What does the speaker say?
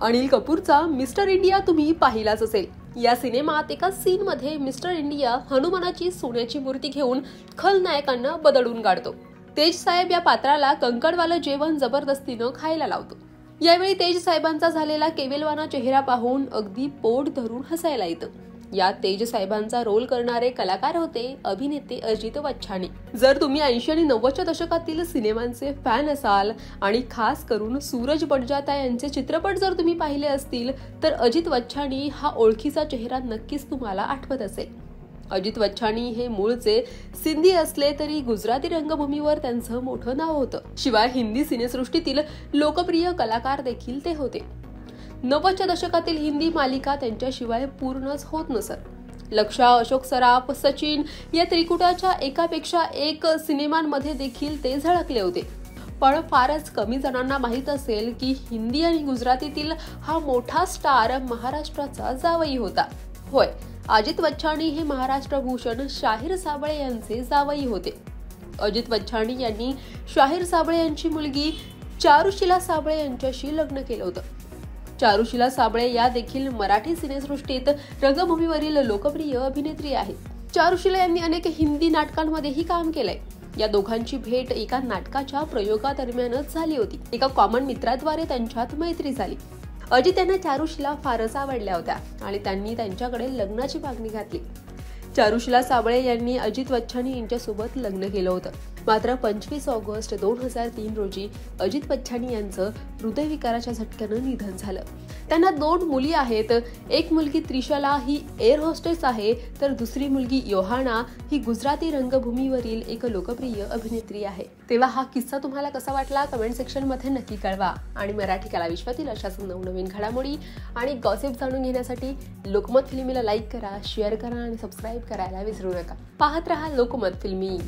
अनिल कपूरचा mister India तुम्ही पाहिलाच असेल। या सिनेमात एका सीन मध्ये मिस्टर इंडिया हनुमानाची सोन्याची मूर्ती घेऊन खलनायकांना बदलून काढतो। तेज साहेब या पात्राला कंकणवालं जेवण जबरदस्तीनं खायला लावतो। यावेळी तेज साहेबांचा झालेला केविलवाना चेहरा पाहून अगदी पोट धरून हसायला येतं। यात तेज साहेबांचा रोल करणारे कलाकार होते अभिनेते अजित वच्छाणी। जर तुम्ही 80 आणि 90च्या दशकातील सिनेमांचे फॅन असाल आणि खास करून सूरज बडजात्या यांचे चित्रपट जर तुम्ही पाहिले असतील तर अजित वच्छाणी हा ओळखीचा चेहरा नक्कीच तुम्हाला आठवत असेल। अजित वच्छाणी हे मूळचे सिंधी असले तरी गुजराती रंगभूमीवर त्यांचं मोठं नाव होतं। शिवाय हिंदी सिनेसृष्टीतील लोकप्रिय कलाकार देखील ते होते। 90च्या दशकातील हिंदी मालिका त्यांच्याशिवाय पूर्णच होत नसत। लक्षा, अशोक सराफ, सचिन या त्रिकुटाच्या एकापेक्षा एक सिनेमांमध्ये देखील ते झळकले होते। पण फारच कमी जणांना माहीत असेल की हिंदी आणि गुजरातीतील हा मोठा स्टार महाराष्ट्राचा जावई होता। होय, अजित वच्छाणी हे महाराष्ट्र भूषण शाहीर साबळे यांचे जावई होते। अजित वच्छाणी यांनी शाहीर साबळे यांची मुलगी चारुशीला साबळे यांच्याशी लग्न केलं होतं। चारुशीला साबळे या देखील मराठी सिनेसृष्टीत रंगभूमीवरील लोकप्रिय अभिनेत्री आहेत। चारुशीला यांनी अनेक हिंदी नाटकांमध्येही काम केलंय। या दोघांची भेट एका नाटकाच्या प्रयोगादरम्यानच झाली होती। एका कॉमन मित्राद्वारे त्यांच्यात मैत्री झाली। अजित यांना चारुशीला फारच आवडल्या होत्या आणि त्यांनी त्यांच्याकडे लग्नाची मागणी घातली। चारुशीला साबळे यांनी अजित वच्छाणी यांच्यासोबत लग्न केलं होतं। मात्र 25 ऑगस्ट 2003 रोजी अजित वच्छाणी यांचं हृदयविकाराच्या झटक्यानं निधन झालं। त्यांना 2 मुली आहेत। एक मुलगी त्रिशला ही एअर होस्टेस आहे तर दुसरी मुलगी योहाना ही गुजराती रंगभूमीवरील एक लोकप्रिय अभिनेत्री आहे। तेव्हा हा किस्सा तुम्हाला कसा वाटला कमेंट सेक्शन मध्ये नक्की कळवा आणि मराठी कला विश्वातील अशाच नवनवीन घडामोडी आणि गॉसिप जाणून घेण्यासाठी लोकमत फिल्मीला लाईक करा, शेअर करा आणि सबस्क्राईब करायला विसरू नका। पाहत रहा लोकमत फिल्मी।